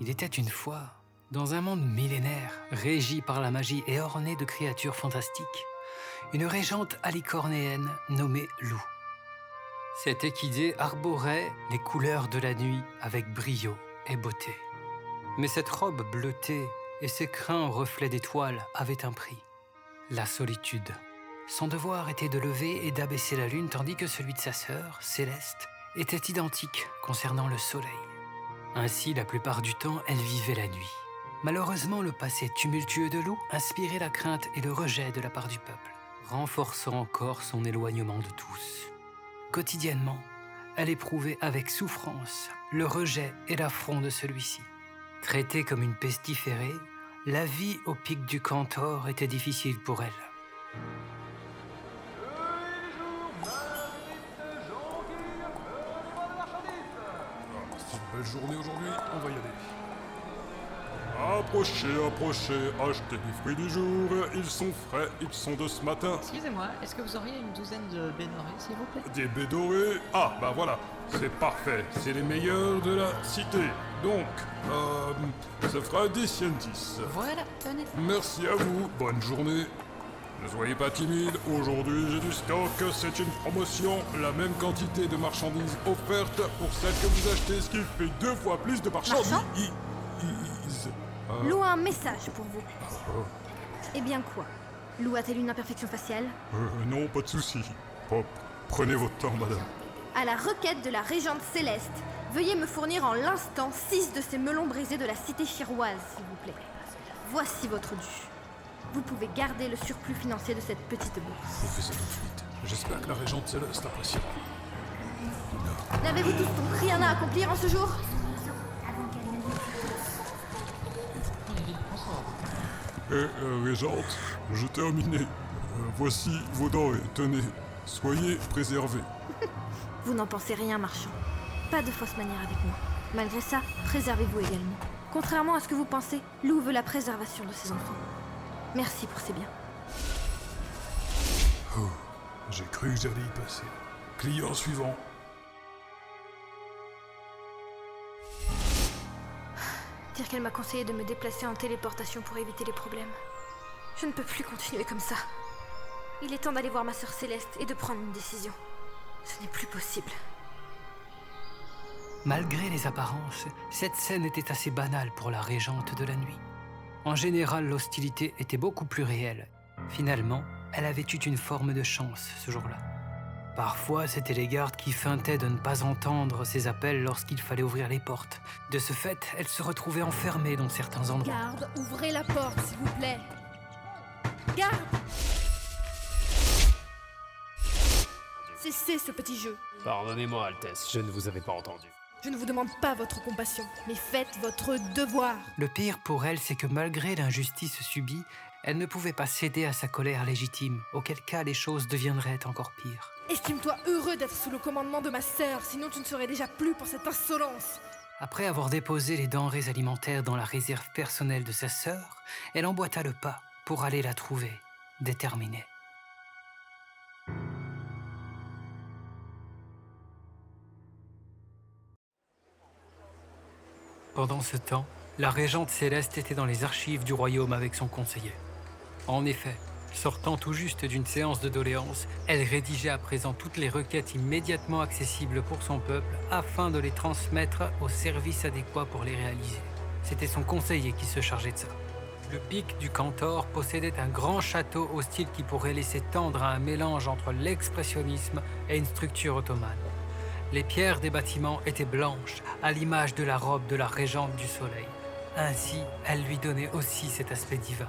Il était une fois, dans un monde millénaire, régi par la magie et orné de créatures fantastiques, une régente alicornéenne nommée Lou. Cette équidée arborait les couleurs de la nuit avec brio et beauté. Mais cette robe bleutée et ses crins au reflet d'étoiles avaient un prix, la solitude. Son devoir était de lever et d'abaisser la lune, tandis que celui de sa sœur, Céleste, était identique concernant le soleil. Ainsi, la plupart du temps, elle vivait la nuit. Malheureusement, le passé tumultueux de Lou inspirait la crainte et le rejet de la part du peuple, renforçant encore son éloignement de tous. Quotidiennement, elle éprouvait avec souffrance le rejet et l'affront de celui-ci. Traitée comme une pestiférée, la vie au pic du Cantor était difficile pour elle. C'est une belle journée aujourd'hui, on va y aller. Approchez, approchez, achetez les fruits du jour, ils sont frais, ils sont de ce matin. Excusez-moi, est-ce que vous auriez une douzaine de baies dorées, s'il vous plaît? Des baies dorées. Ah, bah voilà, c'est parfait, c'est les meilleurs de la cité. Donc, ça fera 10 yen 10. Voilà, tenez. Merci à vous, bonne journée. Ne soyez pas timide, aujourd'hui j'ai du stock, c'est une promotion, la même quantité de marchandises offertes pour celle que vous achetez, ce qui fait 2 fois plus de marchandises. Lou a un message pour vous. Eh bien quoi? Lou a-t-elle une imperfection faciale? Non, pas de souci. Prenez votre temps, madame. À la requête de la régente Céleste, veuillez me fournir en l'instant 6 de ces melons brisés de la cité chiroise, s'il vous plaît. Voici votre dû. Vous pouvez garder le surplus financier de cette petite bourse. On fait ça tout de suite. J'espère que la régente Céleste appréciera. N'avez-vous tous donc rien à accomplir en ce jour? Régente, je terminais. Voici vos denrées, tenez. Soyez préservés. Vous n'en pensez rien, marchand. Pas de fausses manières avec moi. Malgré ça, préservez-vous également. Contrairement à ce que vous pensez, Lou veut la préservation de ses enfants. Merci pour ces biens. Oh, j'ai cru que j'allais y passer. Client suivant. Dire qu'elle m'a conseillé de me déplacer en téléportation pour éviter les problèmes. Je ne peux plus continuer comme ça. Il est temps d'aller voir ma sœur Céleste et de prendre une décision. Ce n'est plus possible. Malgré les apparences, cette scène était assez banale pour la régente de la nuit. En général, l'hostilité était beaucoup plus réelle. Finalement, elle avait eu une forme de chance ce jour-là. Parfois, c'étaient les gardes qui feintaient de ne pas entendre ses appels lorsqu'il fallait ouvrir les portes. De ce fait, elle se retrouvait enfermée dans certains endroits. Garde, ouvrez la porte, s'il vous plaît. Garde! Cessez ce petit jeu. Pardonnez-moi, Altesse, je ne vous avais pas entendu. Je ne vous demande pas votre compassion, mais faites votre devoir. Le pire pour elle, c'est que malgré l'injustice subie, elle ne pouvait pas céder à sa colère légitime, auquel cas les choses deviendraient encore pires. Estime-toi heureux d'être sous le commandement de ma sœur, sinon tu ne serais déjà plus pour cette insolence. Après avoir déposé les denrées alimentaires dans la réserve personnelle de sa sœur, elle emboîta le pas pour aller la trouver, déterminée. Pendant ce temps, la régente Céleste était dans les archives du royaume avec son conseiller. En effet, sortant tout juste d'une séance de doléances, elle rédigeait à présent toutes les requêtes immédiatement accessibles pour son peuple afin de les transmettre au service adéquat pour les réaliser. C'était son conseiller qui se chargeait de ça. Le pic du Cantor possédait un grand château au style qui pourrait laisser tendre à un mélange entre l'expressionnisme et une structure ottomane. Les pierres des bâtiments étaient blanches, à l'image de la robe de la régente du soleil. Ainsi, elle lui donnait aussi cet aspect divin.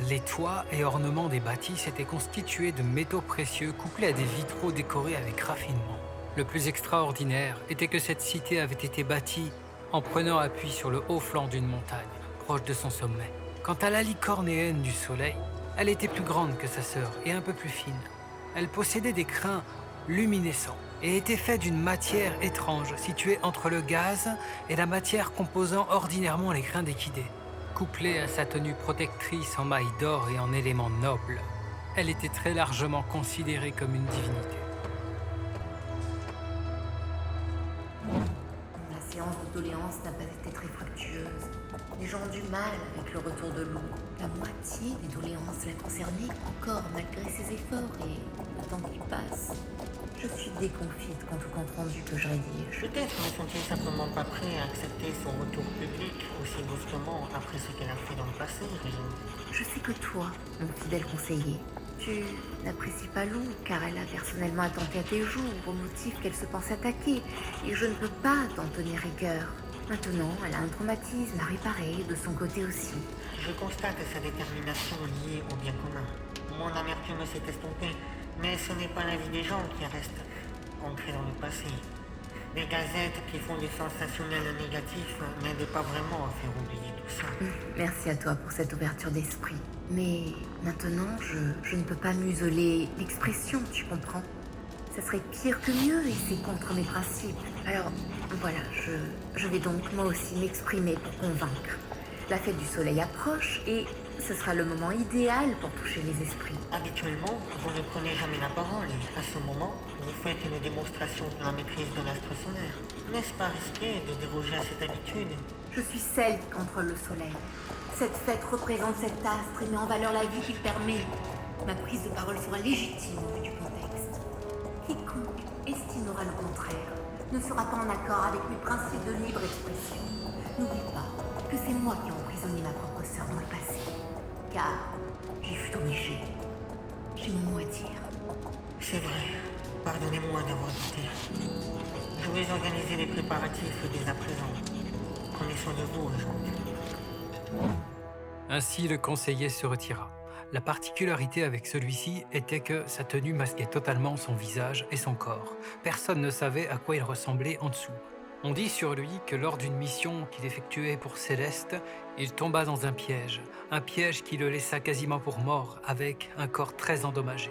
Les toits et ornements des bâtisses étaient constitués de métaux précieux couplés à des vitraux décorés avec raffinement. Le plus extraordinaire était que cette cité avait été bâtie en prenant appui sur le haut flanc d'une montagne, proche de son sommet. Quant à la licornéenne du soleil, elle était plus grande que sa sœur et un peu plus fine. Elle possédait des crins luminescents et était faite d'une matière étrange située entre le gaz et la matière composant ordinairement les crins d'équidés. Couplée à sa tenue protectrice en mailles d'or et en éléments nobles, elle était très largement considérée comme une divinité. La séance de doléances n'a pas été très fructueuse. Les gens ont du mal avec le retour de Lou. La moitié des doléances la concernaient encore malgré ses efforts et le temps qui passe. Je suis déconfite quant au compte rendu que je rédige. Peut-être ne sont-ils simplement pas prêts à accepter son retour public aussi brusquement après ce qu'elle a fait dans le passé, Régine. Je sais que toi, mon fidèle conseiller, tu n'apprécies pas Lou car elle a personnellement attenté à tes jours au motif qu'elle se pense attaquée et je ne peux pas t'en tenir rigueur. Maintenant, elle a un traumatisme à réparer de son côté aussi. Je constate sa détermination liée au bien commun. Mon amertume s'est estompée, mais ce n'est pas la vie des gens qui reste ancrée dans le passé. Les gazettes qui font du sensationnel négatif n'aident pas vraiment à faire oublier tout ça. Merci à toi pour cette ouverture d'esprit. Mais maintenant, je ne peux pas museler l'expression, tu comprends? Ça serait pire que mieux et c'est contre mes principes. Alors, voilà, je vais donc moi aussi m'exprimer pour convaincre. La fête du soleil approche et ce sera le moment idéal pour toucher les esprits. Habituellement, vous ne prenez jamais la parole et à ce moment, vous faites une démonstration de la maîtrise de l'astre solaire. N'est-ce pas risqué de déroger à cette habitude? Je suis celle qui contrôle le soleil. Cette fête représente cet astre et met en valeur la vie qu'il permet. Ma prise de parole sera légitime au vu du contexte. Quiconque estimera le contraire ne sera pas en accord avec mes principes de libre expression. N'oublie pas que c'est moi qui ai emprisonné ma propre sœur dans le passé. Car j'y fus obligée. J'ai mon mot à dire. C'est vrai. Pardonnez-moi d'avoir douté. Je vais organiser les préparatifs dès à présent. Prenez soin de vous, Régente. Ainsi, le conseiller se retira. La particularité avec celui-ci était que sa tenue masquait totalement son visage et son corps. Personne ne savait à quoi il ressemblait en dessous. On dit sur lui que lors d'une mission qu'il effectuait pour Céleste, il tomba dans un piège qui le laissa quasiment pour mort avec un corps très endommagé.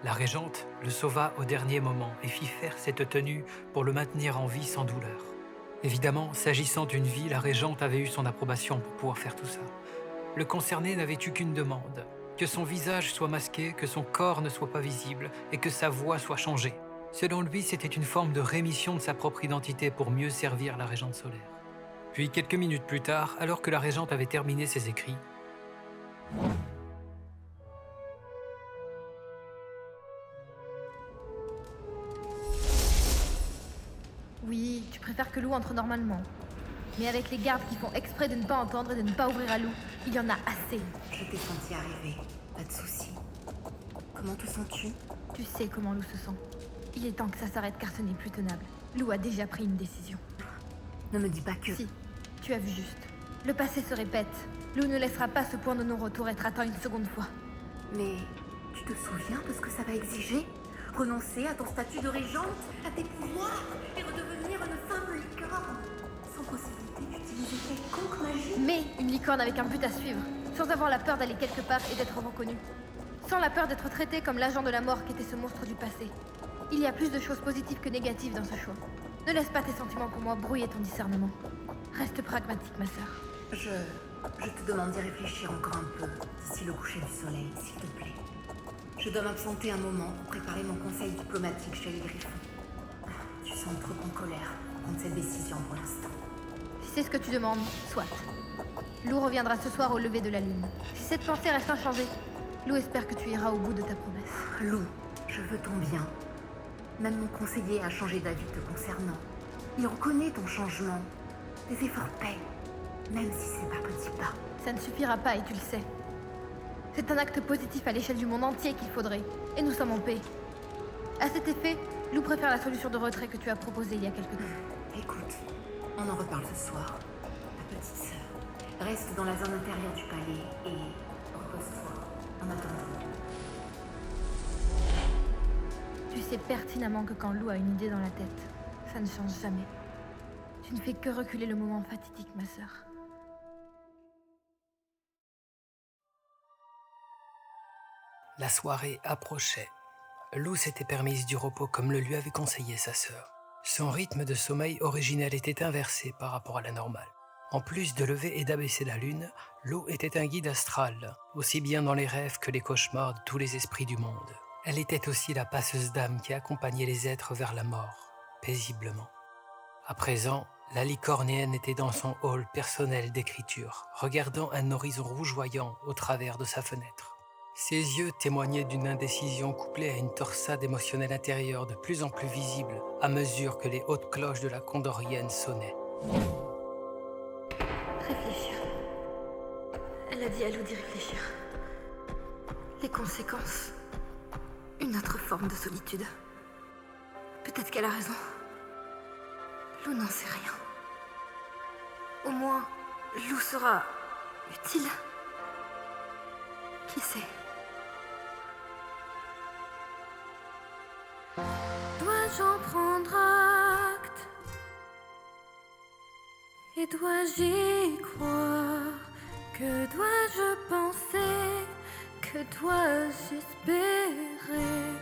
La régente le sauva au dernier moment et fit faire cette tenue pour le maintenir en vie sans douleur. Évidemment, s'agissant d'une vie, la régente avait eu son approbation pour pouvoir faire tout ça. Le concerné n'avait eu qu'une demande, que son visage soit masqué, que son corps ne soit pas visible et que sa voix soit changée. Selon lui, c'était une forme de rémission de sa propre identité pour mieux servir la régente solaire. Puis quelques minutes plus tard, alors que la régente avait terminé ses écrits, Oui, tu préfères que Lou entre normalement. Mais avec les gardes qui font exprès de ne pas entendre et de ne pas ouvrir à Lou, il y en a assez. Je t'ai senti arriver, pas de souci. Comment te sens-tu? Tu sais comment Lou se sent. Il est temps que ça s'arrête car ce n'est plus tenable. Lou a déjà pris une décision. Ne me dis pas que... Si, tu as vu juste. Le passé se répète. Lou ne laissera pas ce point de non-retour être atteint une seconde fois. Mais tu te souviens de ce que ça va exiger? Renoncer à ton statut de régente, à tes pouvoirs et redevenir une simple licorne, sans possibilité d'utiliser quelconque magie. Mais une licorne avec un but à suivre, sans avoir la peur d'aller quelque part et d'être reconnue. Sans la peur d'être traité comme l'agent de la mort qu'était ce monstre du passé. Il y a plus de choses positives que négatives dans ce choix. Ne laisse pas tes sentiments pour moi brouiller ton discernement. Reste pragmatique, ma sœur. Je te demande d'y réfléchir encore un peu, d'ici le coucher du soleil, s'il te plaît. Je dois m'absenter un moment pour préparer mon conseil diplomatique chez les Griffons. Tu sembles trop en colère pour prendre cette décision pour l'instant. Si c'est ce que tu demandes, soit. Lou reviendra ce soir au lever de la lune. Si cette pensée reste inchangée, Lou espère que tu iras au bout de ta promesse. Lou, je veux ton bien. Même mon conseiller a changé d'avis te concernant. Il reconnaît ton changement. Tes efforts paient, même si c'est pas petit pas. Ça ne suffira pas et tu le sais. C'est un acte positif à l'échelle du monde entier qu'il faudrait. Et nous sommes en paix. À cet effet, Lou préfère la solution de retrait que tu as proposée il y a quelque temps. Écoute, on en reparle ce soir. Ta petite sœur reste dans la zone intérieure du palais et repose-toi en attendant. Tu sais pertinemment que quand Lou a une idée dans la tête, ça ne change jamais. Tu ne fais que reculer le moment fatidique, ma sœur. la soirée approchait. Lou s'était permise du repos comme le lui avait conseillé sa sœur. Son rythme de sommeil originel était inversé par rapport à la normale. En plus de lever et d'abaisser la lune, Lou était un guide astral, aussi bien dans les rêves que les cauchemars de tous les esprits du monde. Elle était aussi la passeuse d'âme qui accompagnait les êtres vers la mort, paisiblement. À présent, la licornéenne était dans son hall personnel d'écriture, regardant un horizon rougeoyant au travers de sa fenêtre. Ses yeux témoignaient d'une indécision couplée à une torsade émotionnelle intérieure de plus en plus visible à mesure que les hautes cloches de la Condorienne sonnaient. Réfléchir. Elle a dit à Lou d'y réfléchir. Les conséquences. Une autre forme de solitude. Peut-être qu'elle a raison. Lou n'en sait rien. Au moins, Lou sera utile. Qui sait? Dois-je en prendre acte? Et dois-je y croire? Que dois-je penser? Que dois-je espérer?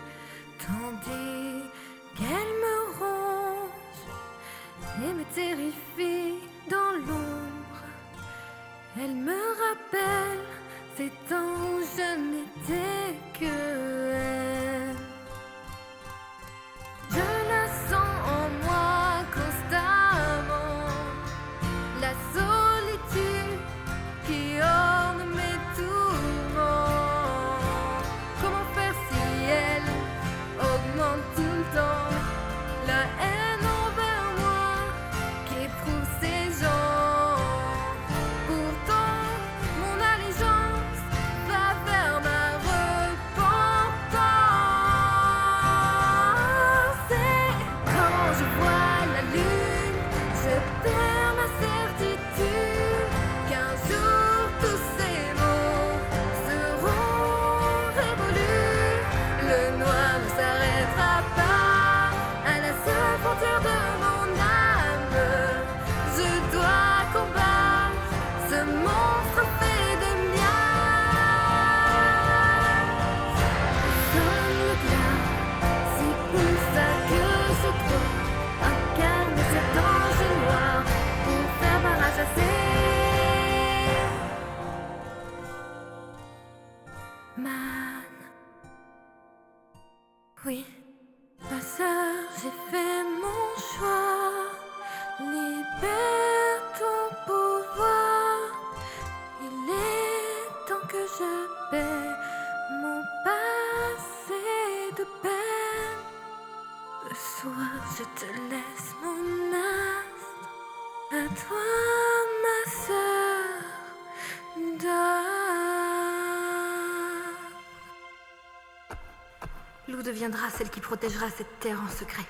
Tandis qu'elle me ronge et me terrifie dans l'ombre. Elle me rappelle ces temps où je n'étais que elle. Je la sens en moi constamment, la solitude qui orne mes tourments. Comment faire si elle augmente tout le temps la haine envers moi qu'éprouvent ces gens? Pourtant, mon allégeance va vers ma repentance. Et quand je vois la lune, je perds ma certitude qu'un jour tous ces mots seront révolus. Le noir ne s'arrêtera pas à la seule frontière de mon âme. Je dois combattre ce monstre fait de mien. Sonne le glas, c'est pour ça que je dois incarner cet ange noir pour faire barrage à ces man. Oui, ma sœur, j'ai fait mon choix. Libère ton pouvoir. Il est temps que je paie mon passé de peine. Ce soir, je te laisse mon astre. À toi, ma sœur, Lou deviendra celle qui protégera cette terre en secret.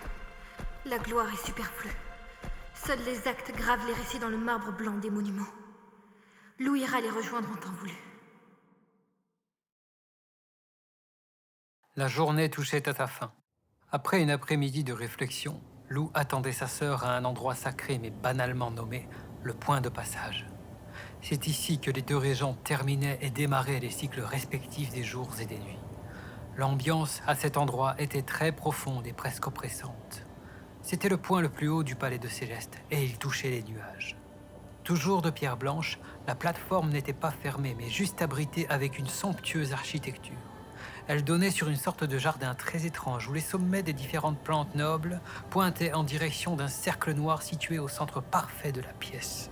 La gloire est superflue. Seuls les actes gravent les récits dans le marbre blanc des monuments. Lou ira les rejoindre en temps voulu. La journée touchait à sa fin. Après une après-midi de réflexion, Lou attendait sa sœur à un endroit sacré mais banalement nommé le point de passage. C'est ici que les deux régents terminaient et démarraient les cycles respectifs des jours et des nuits. L'ambiance à cet endroit était très profonde et presque oppressante. C'était le point le plus haut du palais de Céleste et il touchait les nuages. Toujours de pierre blanche, la plateforme n'était pas fermée mais juste abritée avec une somptueuse architecture. Elle donnait sur une sorte de jardin très étrange où les sommets des différentes plantes nobles pointaient en direction d'un cercle noir situé au centre parfait de la pièce.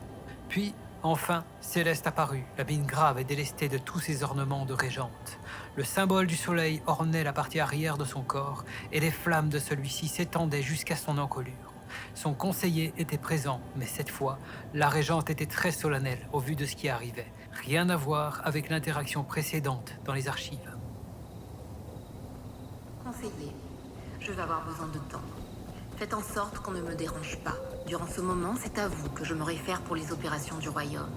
Puis, enfin, Céleste apparut, la mine grave et délestée de tous ses ornements de régente. Le symbole du soleil ornait la partie arrière de son corps et les flammes de celui-ci s'étendaient jusqu'à son encolure. Son conseiller était présent, mais cette fois, la régente était très solennelle au vu de ce qui arrivait. Rien à voir avec l'interaction précédente dans les archives. Conseiller, je vais avoir besoin de temps. Faites en sorte qu'on ne me dérange pas. Durant ce moment, c'est à vous que je me réfère pour les opérations du royaume.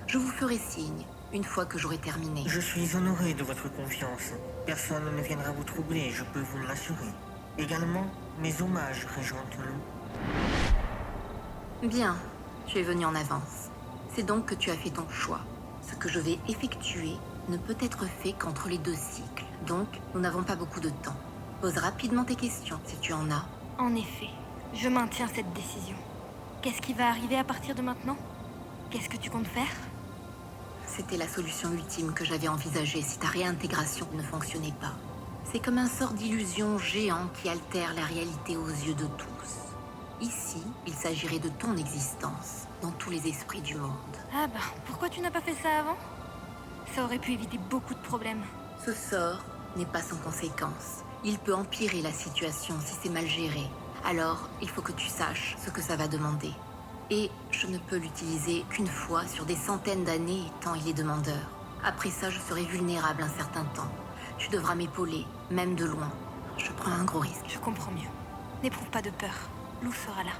Je vous ferai signe une fois que j'aurai terminé. Je suis honoré de votre confiance. Personne ne viendra vous troubler, je peux vous l'assurer. Également, mes hommages, Régente Lou. Bien, tu es venu en avance. C'est donc que tu as fait ton choix. Ce que je vais effectuer ne peut être fait qu'entre les deux cycles. Donc, nous n'avons pas beaucoup de temps. Pose rapidement tes questions, si tu en as. En effet, je maintiens cette décision. Qu'est-ce qui va arriver à partir de maintenant? Qu'est-ce que tu comptes faire? C'était la solution ultime que j'avais envisagée si ta réintégration ne fonctionnait pas. C'est comme un sort d'illusion géant qui altère la réalité aux yeux de tous. Ici, il s'agirait de ton existence, dans tous les esprits du monde. Ah bah, pourquoi tu n'as pas fait ça avant? Ça aurait pu éviter beaucoup de problèmes. Ce sort n'est pas sans conséquence. Il peut empirer la situation si c'est mal géré. Alors, il faut que tu saches ce que ça va demander. Et je ne peux l'utiliser qu'une fois sur des centaines d'années, tant il est demandeur. Après ça, je serai vulnérable un certain temps. Tu devras m'épauler, même de loin. Je prends un gros risque. Je comprends mieux. N'éprouve pas de peur. Lou sera là.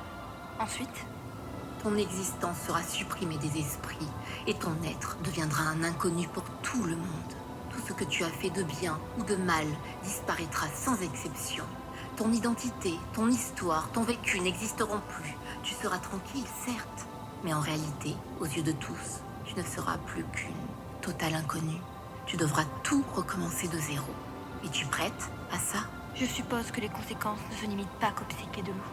Ensuite, Ton existence sera supprimée des esprits et ton être deviendra un inconnu pour tout le monde. Tout ce que tu as fait de bien ou de mal disparaîtra sans exception. Ton identité, ton histoire, ton vécu n'existeront plus. Tu seras tranquille, certes, mais en réalité, aux yeux de tous, tu ne seras plus qu'une totale inconnue. Tu devras tout recommencer de zéro. Es-tu prête à ça? je suppose que les conséquences ne se limitent pas qu'au psyché de Lou.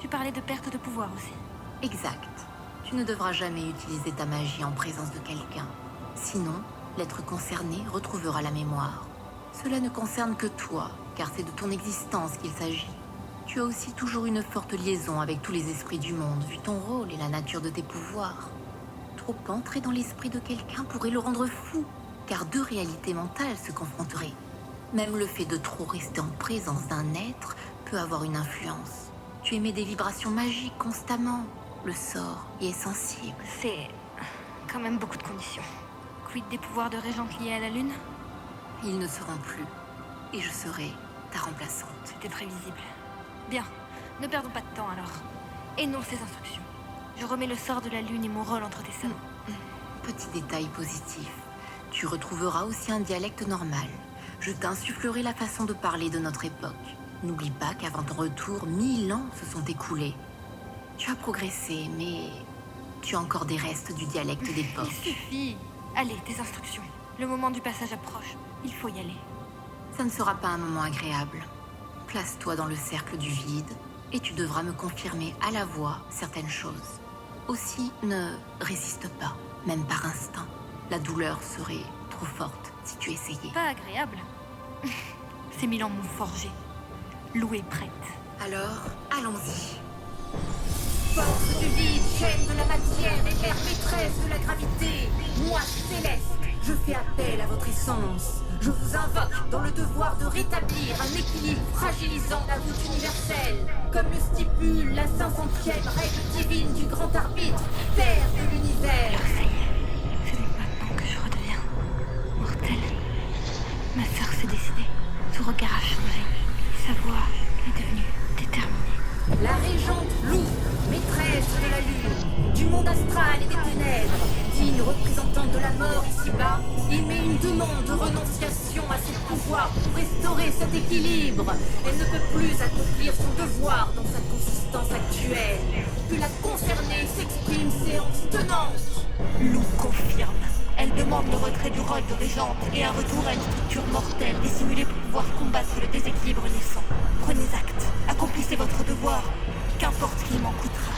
Tu parlais de perte de pouvoir aussi. Exact. Tu ne devras jamais utiliser ta magie en présence de quelqu'un. Sinon, l'être concerné retrouvera la mémoire. Cela ne concerne que toi, car c'est de ton existence qu'il s'agit. Tu as aussi toujours une forte liaison avec tous les esprits du monde, vu ton rôle et la nature de tes pouvoirs. Trop entrer dans l'esprit de quelqu'un pourrait le rendre fou, car deux réalités mentales se confronteraient. Même le fait de trop rester en présence d'un être peut avoir une influence. Tu émets des vibrations magiques constamment. Le sort y est sensible. C'est quand même beaucoup de conditions. Quid des pouvoirs de régente liés à la Lune? Ils ne seront plus. Et je serai ta remplaçante. C'était prévisible. Bien, ne perdons pas de temps alors. Énonce ces instructions. Je remets le sort de la Lune et mon rôle entre tes salons. Petit détail positif. Tu retrouveras aussi un dialecte normal. Je t'insufflerai la façon de parler de notre époque. N'oublie pas qu'avant ton retour, 1000 ans se sont écoulés. Tu as progressé, mais tu as encore des restes du dialecte Il d'époque. suffit. Allez, tes instructions. Le moment du passage approche. Il faut y aller. Ça ne sera pas un moment agréable. Place-toi dans le cercle du vide et tu devras me confirmer à la voix certaines choses. Aussi, ne résiste pas, même par instinct. La douleur serait trop forte si tu essayais. Pas agréable. Ces 1000 ans m'ont forgé. Lou est prête. Alors, allons-y. Force du vide, chaîne de la matière et mère maîtresse de la gravité. Moi, Céleste, je fais appel à votre essence. Je vous invoque dans le devoir de rétablir un équilibre fragilisant la voûte universelle. Comme le stipule la 500e règle divine du grand arbitre, terre de l'univers. Ça y est. C'est donc maintenant que je redeviens mortelle. Ma sœur s'est décidée. Son regard a changé. Sa voix est devenue déterminée. La régente Lou, maîtresse de la lune, du monde astral et des ténèbres, digne représentante de la mort ici-bas, émet une demande de renonciation à ses pouvoirs pour restaurer cet équilibre. Elle ne peut plus accomplir son devoir dans sa consistance actuelle. Que la concernée s'exprime séance tenante. Lou confirme. Elle demande le retrait du rôle de régente et un retour à une structure mortelle dissimulée pour pouvoir combattre le déséquilibre naissant. Prenez acte, accomplissez votre devoir, qu'importe qu'il m'en coûtera.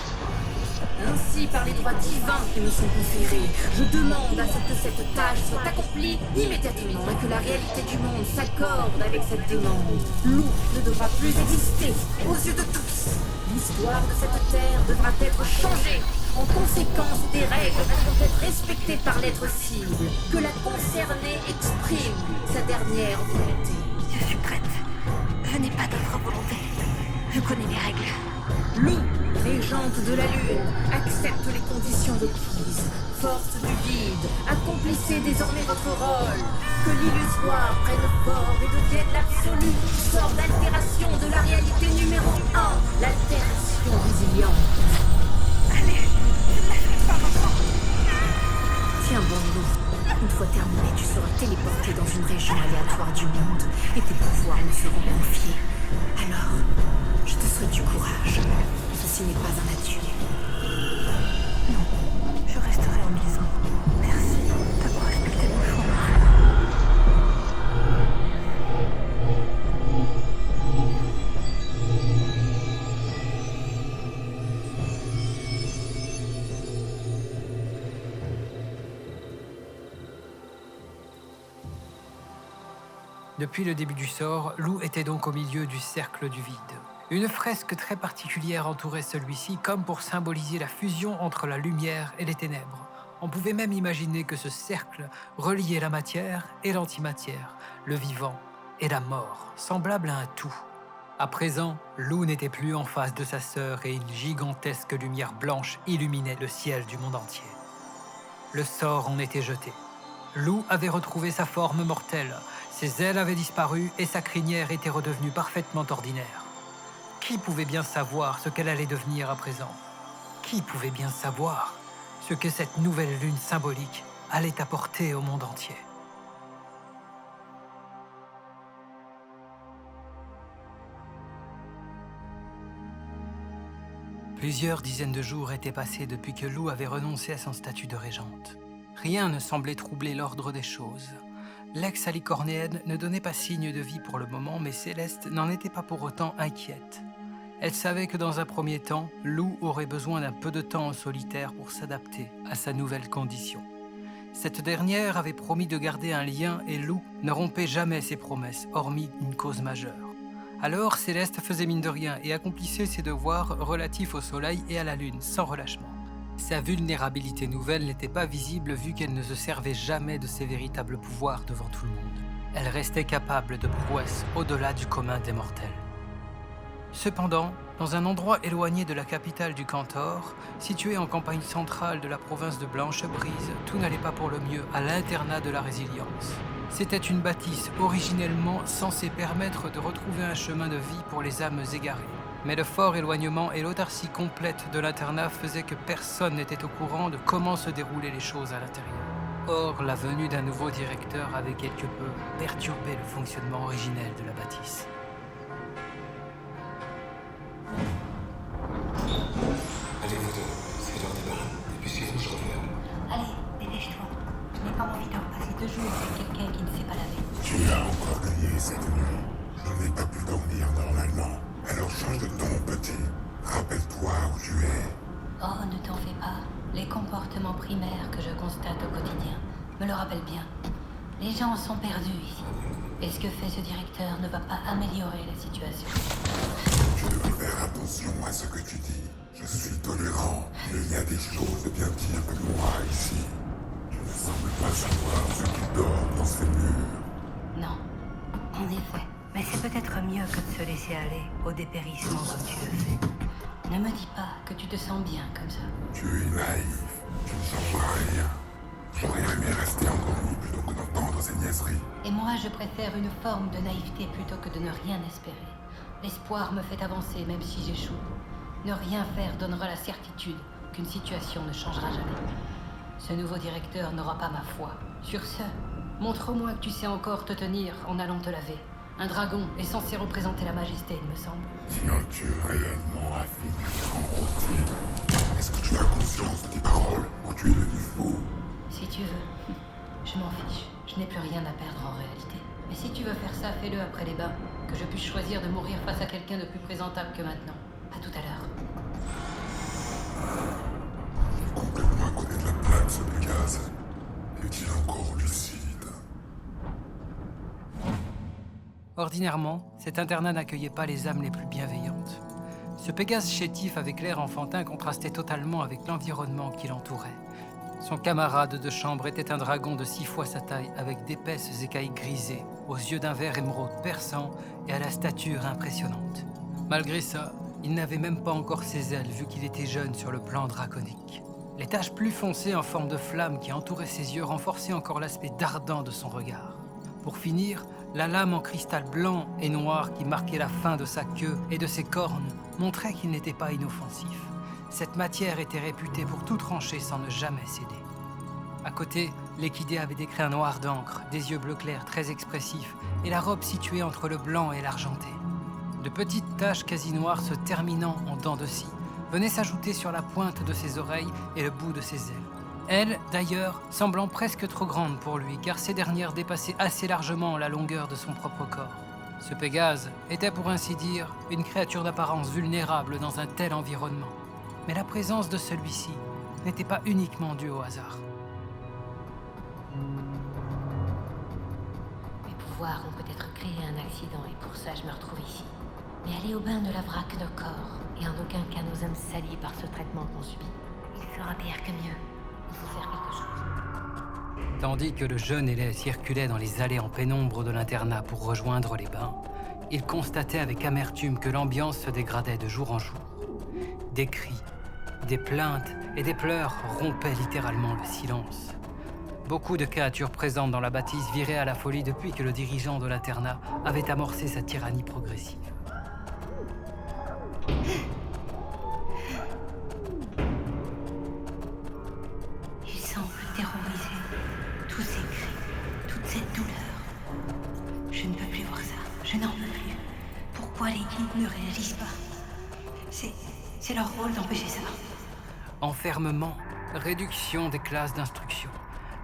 Ainsi, par les droits divins qui me sont conférés, je demande à ce que cette tâche soit accomplie immédiatement et que la réalité du monde s'accorde avec cette demande. Lou ne devra plus exister aux yeux de tous. L'histoire de cette terre devra être changée. En conséquence, des règles devront être respectées par l'être cible. Que la concernée exprime sa dernière volonté. Je suis prête. Je n'ai pas d'autre volonté. Je connais les règles. Lou, régente de la lune, accepte les conditions requises. Force du vide, accomplissez désormais votre rôle. Que l'illusoire prenne forme et devienne l'absolu. Sort d'altération de la réalité numéro 1, l'altération résiliente. Allez, ne me lâche pas maintenant. Tiens bon, Lou. Une fois terminé, tu seras téléporté dans une région aléatoire du monde et tes pouvoirs me seront confiés. Alors, je te souhaite du courage. Ceci n'est pas un adieu. Non, je resterai en maison. Merci d'avoir respecté mon choix. Depuis le début du sort, Lou était donc au milieu du cercle du vide. Une fresque très particulière entourait celui-ci, comme pour symboliser la fusion entre la lumière et les ténèbres. On pouvait même imaginer que ce cercle reliait la matière et l'antimatière, le vivant et la mort, semblable à un tout. À présent, Lou n'était plus en face de sa sœur et une gigantesque lumière blanche illuminait le ciel du monde entier. Le sort en était jeté. Lou avait retrouvé sa forme mortelle, ses ailes avaient disparu et sa crinière était redevenue parfaitement ordinaire. Qui pouvait bien savoir ce qu'elle allait devenir à présent? Qui pouvait bien savoir ce que cette nouvelle lune symbolique allait apporter au monde entier? Plusieurs dizaines de jours étaient passés depuis que Lou avait renoncé à son statut de régente. Rien ne semblait troubler l'ordre des choses. L'ex-alicornéenne ne donnait pas signe de vie pour le moment, mais Céleste n'en était pas pour autant inquiète. Elle savait que dans un premier temps, Lou aurait besoin d'un peu de temps en solitaire pour s'adapter à sa nouvelle condition. Cette dernière avait promis de garder un lien et Lou ne rompait jamais ses promesses, hormis une cause majeure. Alors Céleste faisait mine de rien et accomplissait ses devoirs relatifs au soleil et à la lune, sans relâchement. Sa vulnérabilité nouvelle n'était pas visible vu qu'elle ne se servait jamais de ses véritables pouvoirs devant tout le monde. Elle restait capable de prouesses au-delà du commun des mortels. Cependant, dans un endroit éloigné de la capitale du Cantor, situé en campagne centrale de la province de Blanche-Brise, tout n'allait pas pour le mieux à l'internat de la résilience. C'était une bâtisse originellement censée permettre de retrouver un chemin de vie pour les âmes égarées. Mais le fort éloignement et l'autarcie complète de l'internat faisaient que personne n'était au courant de comment se déroulaient les choses à l'intérieur. Or, la venue d'un nouveau directeur avait quelque peu perturbé le fonctionnement originel de la bâtisse. Allez, vous deux, c'est l'heure des bains. Et puis sinon, je reviens. Allez, dépêche-toi. Je n'ai pas envie de repasser 2 jours avec quelqu'un qui ne sait pas laver. Tu as encore gagné cette nuit. Je n'ai pas pu dormir normalement. Alors change de ton petit. Rappelle-toi où tu es. Oh, ne t'en fais pas. Les comportements primaires que je constate au quotidien me le rappellent bien. Les gens sont perdus ici. Et ce que fait ce directeur ne va pas améliorer la situation. Tu devrais faire attention à ce que tu dis. Je suis tolérant, mais il y a des choses bien pires que moi ici. Je ne semble pas savoir ce qui dort dans ces murs. Non, en effet. Mais c'est peut-être mieux que de se laisser aller au dépérissement comme tu le fais. Ne me dis pas que tu te sens bien comme ça. Tu es naïf. Tu ne changeras rien. J'aurais aimé rester encore nuit plutôt que d'entendre ces niaiseries. Et moi, je préfère une forme de naïveté plutôt que de ne rien espérer. L'espoir me fait avancer même si j'échoue. Ne rien faire donnera la certitude qu'une situation ne changera jamais. Ce nouveau directeur n'aura pas ma foi. Sur ce, montre au moins que tu sais encore te tenir en allant te laver. Un dragon est censé représenter la majesté, il me semble. Tiens-tu réellement à finir en routine? Est-ce que tu as conscience de tes paroles ou tu es devenu fou? Si tu veux. Je m'en fiche. Je n'ai plus rien à perdre en réalité. Mais si tu veux faire ça, fais-le après les bains. Que je puisse choisir de mourir face à quelqu'un de plus présentable que maintenant. À tout à l'heure. Complètement à côté de la plaque, ce Pégase. Est-il encore lucide? Ordinairement, cet internat n'accueillait pas les âmes les plus bienveillantes. Ce Pégase chétif avec l'air enfantin contrastait totalement avec l'environnement qui l'entourait. Son camarade de chambre était un dragon de 6 fois sa taille, avec d'épaisses écailles grisées, aux yeux d'un vert émeraude perçant et à la stature impressionnante. Malgré ça, il n'avait même pas encore ses ailes vu qu'il était jeune sur le plan draconique. Les taches plus foncées en forme de flamme qui entouraient ses yeux renforçaient encore l'aspect dardant de son regard. Pour finir, la lame en cristal blanc et noir qui marquait la fin de sa queue et de ses cornes montrait qu'il n'était pas inoffensif. Cette matière était réputée pour tout trancher sans ne jamais céder. À côté, l'équidé avait des crins noirs d'encre, des yeux bleu clair très expressifs et la robe située entre le blanc et l'argenté. De petites taches quasi noires se terminant en dents de scie venaient s'ajouter sur la pointe de ses oreilles et le bout de ses ailes. Elle, d'ailleurs, semblant presque trop grande pour lui, car ces dernières dépassaient assez largement la longueur de son propre corps. Ce Pégase était pour ainsi dire une créature d'apparence vulnérable dans un tel environnement. Mais la présence de celui-ci n'était pas uniquement due au hasard. Mes pouvoirs ont peut-être créé un accident et pour ça je me retrouve ici. Mais aller au bain ne lavera que nos corps, et en aucun cas nos âmes salies par ce traitement qu'on subit. Il fera pire que mieux. Il faut faire quelque chose. Tandis que le jeune élève circulait dans les allées en pénombre de l'internat pour rejoindre les bains, il constatait avec amertume que l'ambiance se dégradait de jour en jour. Des cris, des plaintes et des pleurs rompaient littéralement le silence. Beaucoup de créatures présentes dans la bâtisse viraient à la folie depuis que le dirigeant de l'internat avait amorcé sa tyrannie progressive. Il semble terrorisé. Tous ces cris, toute cette douleur. Je ne peux plus voir ça. Je n'en peux plus. Pourquoi les guides ne réagissent pas? C'est leur rôle d'empêcher ça. Enfermement, réduction des classes d'instruction,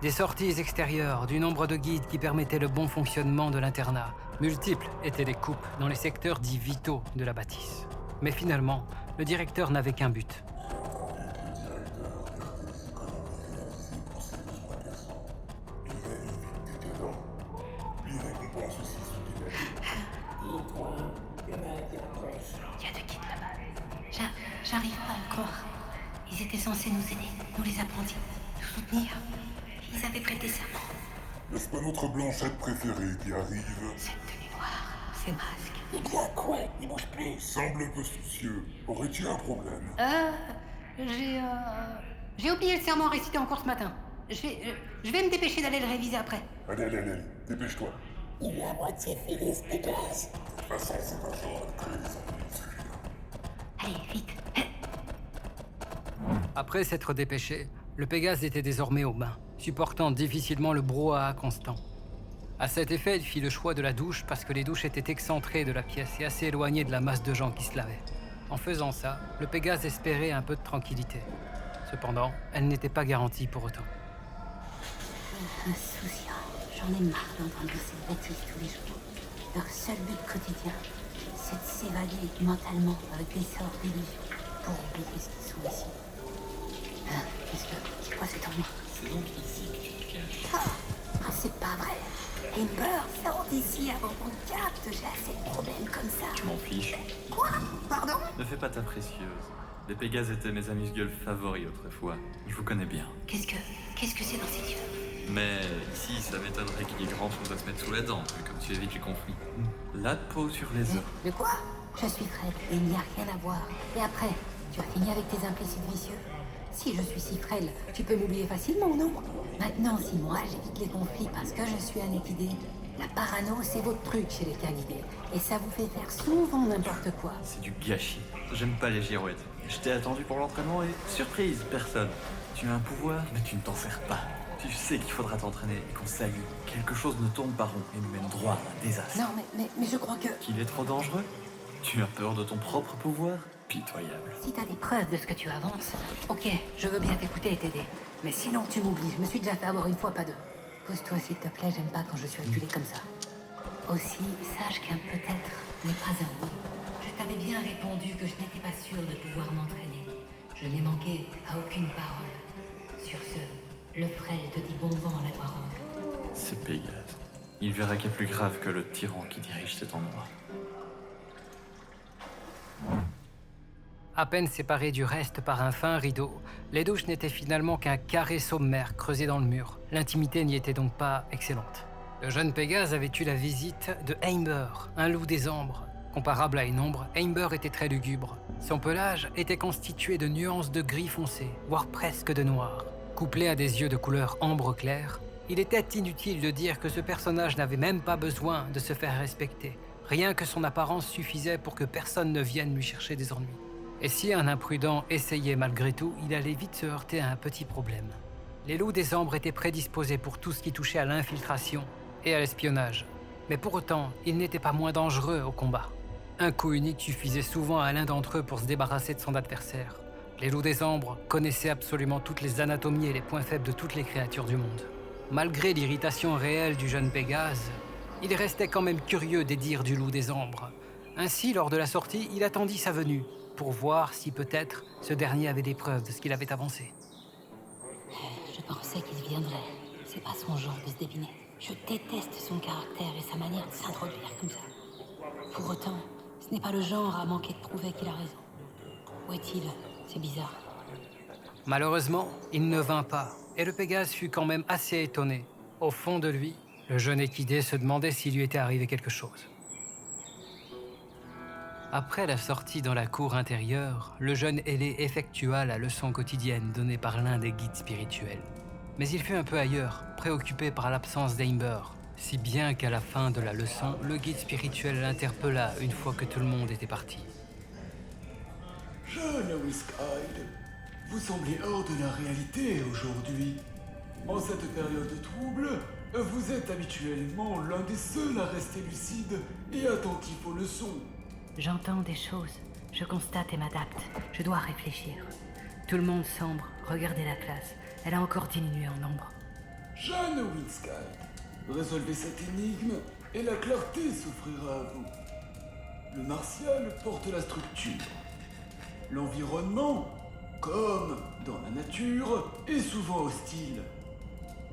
des sorties extérieures, du nombre de guides qui permettaient le bon fonctionnement de l'internat. Multiples étaient les coupes dans les secteurs dits vitaux de la bâtisse. Mais finalement, le directeur n'avait qu'un but. Il y a deux guides là-bas. J'arrive pas à le croire. Ils étaient censés nous aider, nous les apprentis, nous soutenir. Ils avaient prêté serment. N'est-ce pas notre blanchette préférée qui arrive? Cette tenue noire, ces masques. Il doit quoi? Il bouge plus. Semble un peu soucieux. Aurais-tu un problème? J'ai oublié le serment récité en cours ce matin. Je vais me dépêcher d'aller le réviser après. Allez, dépêche-toi. Il est à moitié fini ce Pégase. De toute façon, c'est un genre de créer des ennuis, celui-là. Allez, vite. Après s'être dépêché, le Pégase était désormais aux mains, supportant difficilement le brouhaha constant. À cet effet, il fit le choix de la douche parce que les douches étaient excentrées de la pièce et assez éloignées de la masse de gens qui se lavaient. En faisant ça, le Pégase espérait un peu de tranquillité. Cependant, elle n'était pas garantie pour autant. Insouciant. J'en ai marre d'entendre ces bêtises tous les jours. Leur seul but quotidien, c'est de s'évader mentalement avec des sortes d'illusions pour oublier ce qu'ils sont ici. C'est quoi cet ennui? C'est donc ici que tu te caches. C'est pas vrai. Amber, sors d'ici avant qu'on te capte. J'ai assez de problèmes comme ça. Je m'en fiche. Quoi? Pardon? Ne fais pas ta précieuse. Les Pégases étaient mes amuse-gueules favoris autrefois. Je vous connais bien. Qu'est-ce que c'est dans ces yeux? Mais ici, ça m'étonnerait qu'il y ait grand chose à se mettre sous la dent, vu comme tu évites les conflits. La peau sur les os. De quoi? Je suis frêle et il n'y a rien à voir. Et après, tu as fini avec tes implicites vicieux? Si je suis si frêle, tu peux m'oublier facilement, non? Maintenant, si moi j'évite les conflits parce que je suis un équidé, la parano c'est votre truc chez les canidés. Et ça vous fait faire souvent n'importe quoi. C'est du gâchis. J'aime pas les girouettes. Je t'ai attendu pour l'entraînement et surprise, personne. Tu as un pouvoir, mais tu ne t'en sers pas. Tu sais qu'il faudra t'entraîner et qu'on s'allie. Quelque chose ne tourne pas rond et nous mène droit à un désastre. Non, mais je crois que... Qu'il est trop dangereux? Tu as peur de ton propre pouvoir? Pitoyable. Si t'as des preuves de ce que tu avances, ok, je veux bien t'écouter et t'aider. Mais sinon, tu m'oublies, je me suis déjà fait avoir une fois, pas deux. Pose-toi s'il te plaît, j'aime pas quand je suis acculé comme ça. Aussi, sache qu'un peut-être n'est pas un oui. Je t'avais bien répondu que je n'étais pas sûre de pouvoir m'entraîner. Je n'ai manqué à aucune parole. Sur ce, le frêle te dit bon vent à la parole. C'est Pégase. Il verra qu'il y a plus grave que le tyran qui dirige cet endroit. À peine séparées du reste par un fin rideau, les douches n'étaient finalement qu'un carré sommaire creusé dans le mur. L'intimité n'y était donc pas excellente. Le jeune Pégase avait eu la visite de Amber, un loup des ambres. Comparable à une ombre, Amber était très lugubre. Son pelage était constitué de nuances de gris foncé, voire presque de noir. Couplé à des yeux de couleur ambre clair, il était inutile de dire que ce personnage n'avait même pas besoin de se faire respecter. Rien que son apparence suffisait pour que personne ne vienne lui chercher des ennuis. Et si un imprudent essayait malgré tout, il allait vite se heurter à un petit problème. Les loups des ambres étaient prédisposés pour tout ce qui touchait à l'infiltration et à l'espionnage. Mais pour autant, ils n'étaient pas moins dangereux au combat. Un coup unique suffisait souvent à l'un d'entre eux pour se débarrasser de son adversaire. Les loups des ambres connaissaient absolument toutes les anatomies et les points faibles de toutes les créatures du monde. Malgré l'irritation réelle du jeune Pégase, il restait quand même curieux des dires du loup des ambres. Ainsi, lors de la sortie, il attendit sa venue, pour voir si peut-être ce dernier avait des preuves de ce qu'il avait avancé. Je pensais qu'il viendrait. C'est pas son genre de se débiner. Je déteste son caractère et sa manière de s'introduire comme ça. Pour autant, ce n'est pas le genre à manquer de prouver qu'il a raison. Où est-il? C'est bizarre. Malheureusement, il ne vint pas, et le Pégase fut quand même assez étonné. Au fond de lui, le jeune équidé se demandait s'il lui était arrivé quelque chose. Après la sortie dans la cour intérieure, le jeune ailé effectua la leçon quotidienne donnée par l'un des guides spirituels. Mais il fut un peu ailleurs, préoccupé par l'absence d'Amber, si bien qu'à la fin de la leçon, le guide spirituel l'interpella une fois que tout le monde était parti. Jeune Whiskeyed, vous semblez hors de la réalité aujourd'hui. En cette période trouble, vous êtes habituellement l'un des seuls à rester lucide et attentif aux leçons. J'entends des choses, je constate et m'adapte. Je dois réfléchir. Tout le monde sombre, regardez la classe. Elle a encore diminué en nombre. Jeune Whiskeyed, résolvez cette énigme et la clarté s'offrira à vous. Le martial porte la structure. L'environnement, comme dans la nature, est souvent hostile.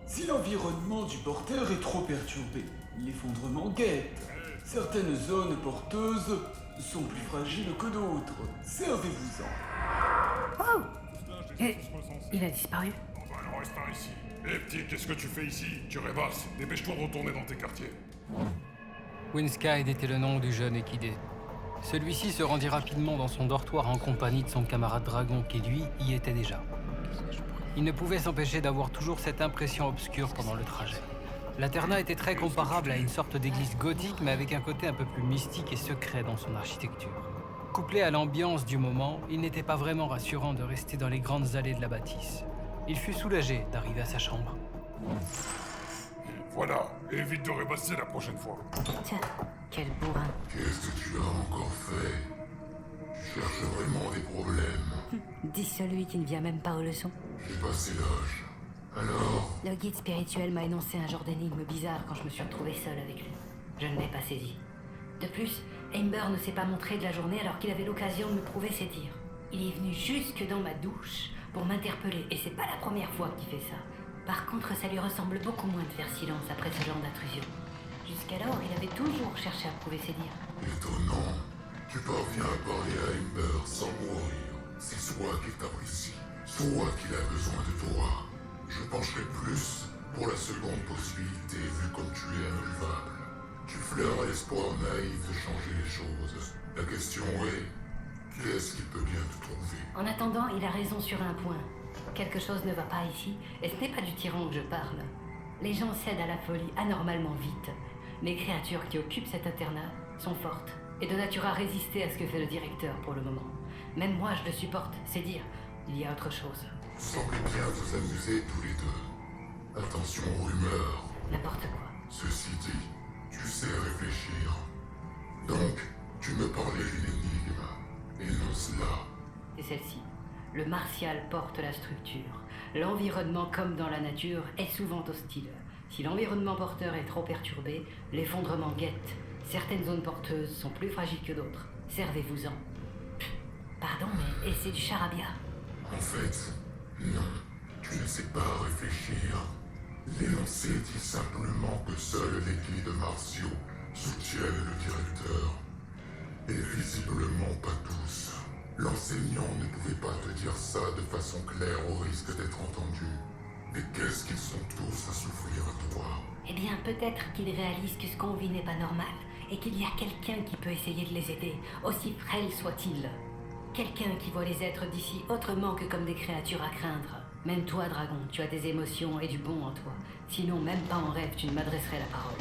Si l'environnement du porteur est trop perturbé, l'effondrement guette. Certaines zones porteuses sont plus fragiles que d'autres. Servez-vous-en. Oh! Il a disparu. Bon bah alors reste par ici. Eh petit, qu'est-ce que tu fais ici? Tu rêvasses. Dépêche-toi de retourner dans tes quartiers. Winskide était le nom du jeune équidé. Celui-ci se rendit rapidement dans son dortoir en compagnie de son camarade dragon qui, lui, y était déjà. Il ne pouvait s'empêcher d'avoir toujours cette impression obscure pendant le trajet. L'internat était très comparable à une sorte d'église gothique, mais avec un côté un peu plus mystique et secret dans son architecture. Couplé à l'ambiance du moment, il n'était pas vraiment rassurant de rester dans les grandes allées de la bâtisse. Il fut soulagé d'arriver à sa chambre. Voilà, évite de rêvasser la prochaine fois. Tiens, quel bourrin. Qu'est-ce que tu as encore fait? Tu cherches vraiment des problèmes. Dis celui qui ne vient même pas aux leçons. J'ai passé l'âge. Alors? Le guide spirituel m'a énoncé un genre d'énigme bizarre quand je me suis retrouvée seule avec lui. Je ne l'ai pas saisi. De plus, Amber ne s'est pas montré de la journée alors qu'il avait l'occasion de me prouver ses tirs. Il est venu jusque dans ma douche pour m'interpeller, et c'est pas la première fois qu'il fait ça. Par contre, ça lui ressemble beaucoup moins de faire silence après ce genre d'intrusion. Jusqu'alors, il avait toujours cherché à prouver ses dires. Étonnant. Tu parviens à parler à Amber sans mourir. C'est soit qu'il t'apprécie, soit qu'il a besoin de toi. Je pencherai plus pour la seconde possibilité, vu comme tu es invulnérable. Tu flaires l'espoir naïf de changer les choses. La question est, qu'est-ce qu'il peut bien te trouver? En attendant, il a raison sur un point. Quelque chose ne va pas ici, et ce n'est pas du tyran que je parle. Les gens cèdent à la folie anormalement vite. Les créatures qui occupent cet internat sont fortes, et de nature à résister à ce que fait le directeur pour le moment. Même moi, je le supporte, c'est dire, il y a autre chose. Vous semblez bien vous amuser tous les deux. Attention aux rumeurs. N'importe quoi. Ceci dit, tu sais réfléchir. Donc, tu me parlais d'une énigme. Énonce-la. C'est celle-ci. Le martial porte la structure. L'environnement, comme dans la nature, est souvent hostile. Si l'environnement porteur est trop perturbé, l'effondrement guette. Certaines zones porteuses sont plus fragiles que d'autres. Servez-vous-en. Pardon, mais c'est du charabia. En fait, non. Tu ne sais pas réfléchir. L'énoncé dit simplement que seuls les guides martiaux soutiennent le directeur. Et visiblement pas tous. L'enseignant ne pouvait pas te dire ça de façon claire au risque d'être entendu. Mais qu'est-ce qu'ils sont tous à souffrir à toi? Eh bien, peut-être qu'ils réalisent que ce qu'on vit n'est pas normal, et qu'il y a quelqu'un qui peut essayer de les aider, aussi frêle soit-il. Quelqu'un qui voit les êtres d'ici autrement que comme des créatures à craindre. Même toi, dragon, tu as des émotions et du bon en toi. Sinon, même pas en rêve, tu ne m'adresserais la parole.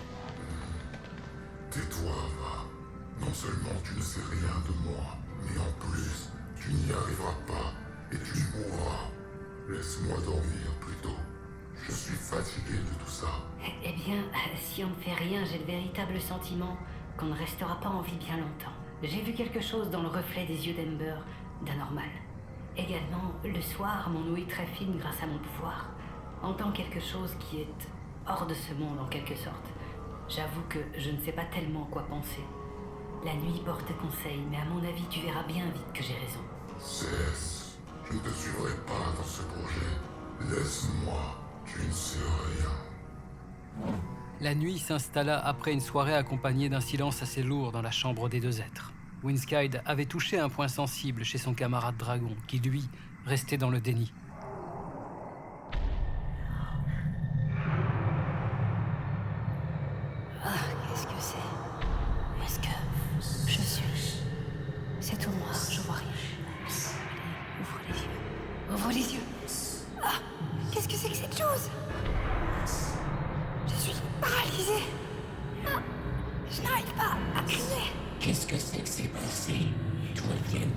Tais-toi, va. Non seulement tu ne sais rien de moi, mais en plus, tu n'y arriveras pas et tu mourras. Laisse-moi dormir plutôt. Je suis fatigué de tout ça. Eh bien, si on ne fait rien, j'ai le véritable sentiment qu'on ne restera pas en vie bien longtemps. J'ai vu quelque chose dans le reflet des yeux d'Amber, d'anormal. Également, le soir, mon ouïe très fine grâce à mon pouvoir entend quelque chose qui est hors de ce monde en quelque sorte. J'avoue que je ne sais pas tellement quoi penser. La nuit porte conseil, mais à mon avis, tu verras bien vite que j'ai raison. Cesse. Je ne te suivrai pas dans ce projet. Laisse-moi. Tu ne sais rien. La nuit s'installa après une soirée accompagnée d'un silence assez lourd dans la chambre des deux êtres. Windskyde avait touché un point sensible chez son camarade dragon, qui lui restait dans le déni. Ah, qu'est-ce que c'est? Où est-ce que je suis? C'est tout noir, je vois rien. Allez, ouvre les yeux. Ouvre les yeux. Ah, qu'est-ce que c'est que cette chose? Je suis paralysée. Ah, je n'arrive pas à crier. Qu'est-ce que c'est que ces pensées? D'où elles viennent?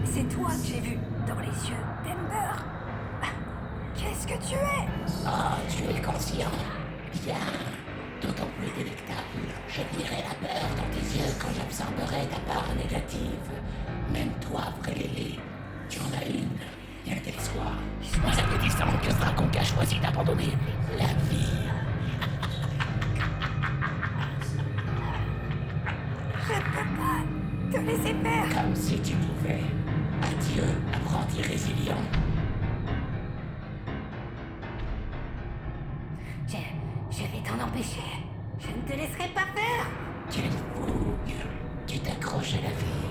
C'est toi que j'ai vu dans les yeux d'Ember. Ah, qu'est-ce que tu es? Ah, tu es conscient. Bien. D'autant plus délectable. Je lirai la peur dans tes yeux quand j'absorberai ta part négative. Même toi, Vrélélé, tu en as une, bien qu'elle soit moins appétissante que ce dragon qui a choisi d'abandonner la vie. Je ne peux pas te laisser faire. Comme si tu pouvais. Adieu, apprenti résilient. Je vais t'en empêcher. Je ne te laisserai pas faire. Quelle fougue. Tu t'accroches à la vie.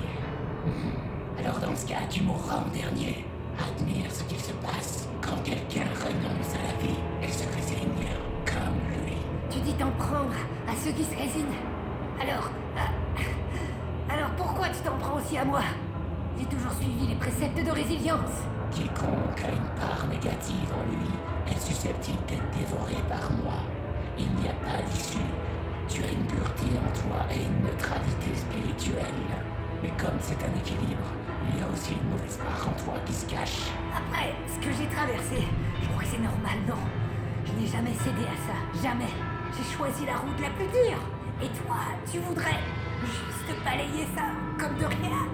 Alors dans ce cas, tu mourras en dernier. Admire ce qu'il se passe quand quelqu'un renonce à la vie et se résigne comme lui. Tu dis t'en prendre à ceux qui se résignent. Alors pourquoi tu t'en prends aussi à moi? J'ai toujours suivi les préceptes de résilience. Quiconque a une part négative en lui est susceptible d'être dévoré par moi. Il n'y a pas d'issue. Tu as une pureté en toi et une neutralité spirituelle. Mais comme c'est un équilibre, il y a aussi une mauvaise part en toi qui se cache. Après ce que j'ai traversé, je crois que c'est normal, non? Je n'ai jamais cédé à ça, jamais. J'ai choisi la route la plus dure. Et toi, tu voudrais juste balayer ça comme de rien?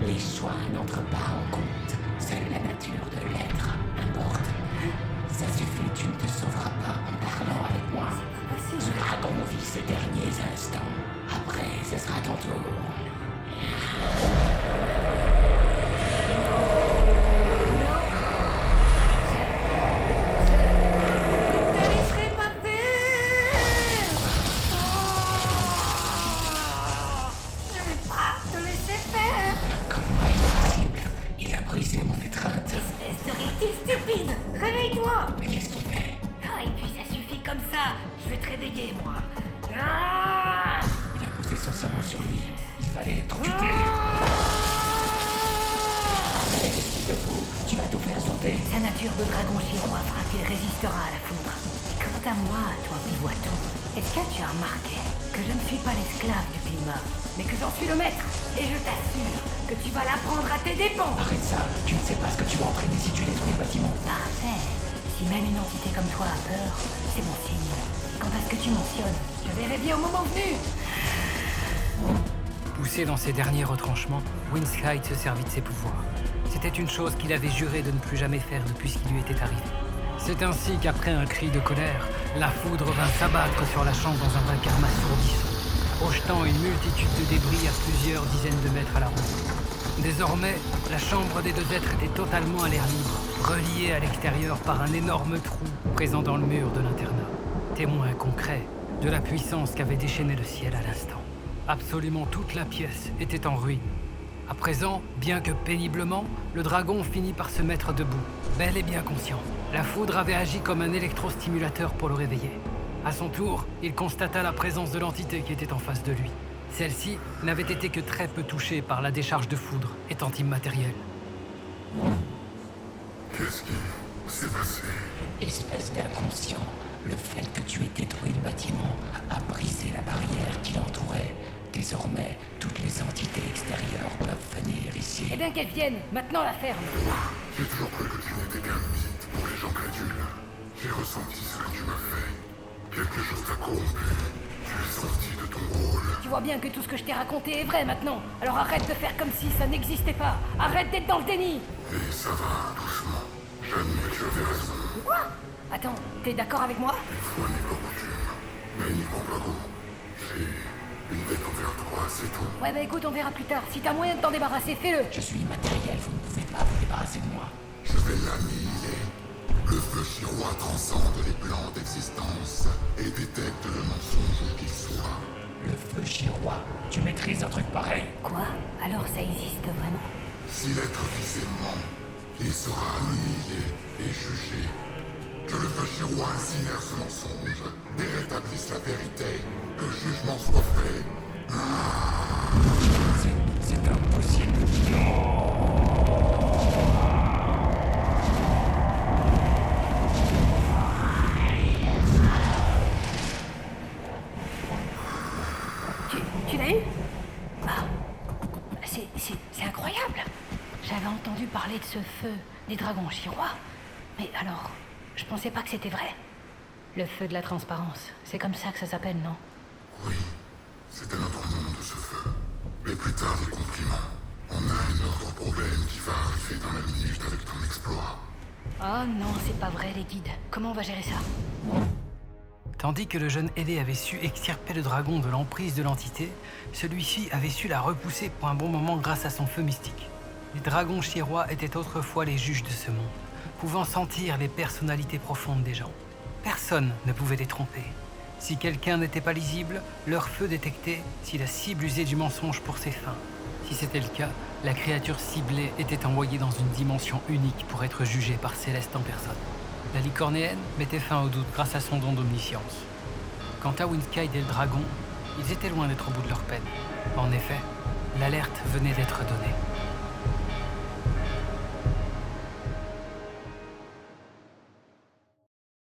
Les choix n'entrent pas en compte. Seule la nature de l'être importe. Ça suffit, tu ne te sauveras pas en parlant avec moi. Ce dragon vit ses derniers instants. Après, ce sera ton tour. Réveille-toi! Mais qu'est-ce qu'il fait? Ah, et puis ça suffit comme ça. Je vais te réveiller, moi. Ah! Il a posé son sang sur lui. Il fallait être amputé. Allez, debout. Tu vas tout faire sauter. Sa nature de dragon chinois fera qu'il résistera à la foudre. Et quant à moi, toi qui vois tout, est-ce que tu as remarqué que je ne suis pas l'esclave du climat, mais que j'en suis le maître? Et je t'assure que tu vas l'apprendre à tes dépens. Arrête ça. Tu ne sais pas ce que tu vas entraîner si tu détruis le bâtiment. Parfait. Si même une entité comme toi a peur, c'est mon signe. Quant à ce que tu mentionnes, je verrai bien au moment venu. Poussé dans ses derniers retranchements, Windskyde se servit de ses pouvoirs. C'était une chose qu'il avait juré de ne plus jamais faire depuis ce qui lui était arrivé. C'est ainsi qu'après un cri de colère, la foudre vint s'abattre sur la chambre dans un vacarme assourdissant, projetant une multitude de débris à plusieurs dizaines de mètres à la ronde. Désormais, la chambre des deux êtres était totalement à l'air libre, reliée à l'extérieur par un énorme trou présent dans le mur de l'internat, témoin concret de la puissance qu'avait déchaîné le ciel à l'instant. Absolument toute la pièce était en ruine. À présent, bien que péniblement, le dragon finit par se mettre debout, bel et bien conscient. La foudre avait agi comme un électrostimulateur pour le réveiller. À son tour, il constata la présence de l'entité qui était en face de lui. Celle-ci n'avait été que très peu touchée par la décharge de foudre, étant immatérielle. Qu'est-ce qui s'est passé? Espèce d'inconscient, le fait que tu aies détruit le bâtiment a brisé la barrière qui l'entourait. Désormais, toutes les entités extérieures peuvent venir ici. Eh bien qu'elles viennent, maintenant la ferme. J'ai toujours cru que tu n'étais qu'un mythe pour les gens crédules. J'ai ressenti ce que tu m'as fait. Quelque chose t'a corrompu. Tu es sorti de ton rôle. Tu vois bien que tout ce que je t'ai raconté est vrai maintenant. Alors arrête de faire comme si ça n'existait pas. Arrête d'être dans le déni. Et ça va, doucement. J'admets que tu avais raison. Quoi? Attends, t'es d'accord avec moi? Une fois n'est pas coutume. Mais uniquement pas bon. J'ai une bête envers toi, c'est tout. Ouais bah écoute, on verra plus tard. Si t'as moyen de t'en débarrasser, fais-le. Je suis immatériel, vous ne pouvez pas vous débarrasser de moi. Je vais l'annihiler. Le feu chirois transcende les plans d'existence et détecte le mensonge où qu'il soit. Le feu chirois. Tu maîtrises un truc pareil? Quoi? Alors ça existe vraiment? Si l'être visé ment, il sera humilié et jugé. Que le feu chirois incinère ce mensonge et rétablisse la vérité, que le jugement soit fait. C'est impossible. Tu l'as eu? Ah, c'est incroyable. J'avais entendu parler de ce feu des dragons chirois. Mais alors, je pensais pas que c'était vrai. Le feu de la transparence, c'est comme ça que ça s'appelle, non? Oui, c'était notre monde, ce feu. Mais plus tard, des compliments. On a un autre problème qui va arriver dans la minute avec ton exploit. Oh non, c'est pas vrai, les guides. Comment on va gérer ça? Tandis que le jeune ailé avait su extirper le dragon de l'emprise de l'entité, celui-ci avait su la repousser pour un bon moment grâce à son feu mystique. Les dragons chirois étaient autrefois les juges de ce monde, pouvant sentir les personnalités profondes des gens. Personne ne pouvait les tromper. Si quelqu'un n'était pas lisible, leur feu détectait si la cible usait du mensonge pour ses fins. Si c'était le cas, la créature ciblée était envoyée dans une dimension unique pour être jugée par Céleste en personne. La licornéenne mettait fin au doute grâce à son don d'omniscience. Quant à Windskide et le dragon, ils étaient loin d'être au bout de leur peine. En effet, l'alerte venait d'être donnée.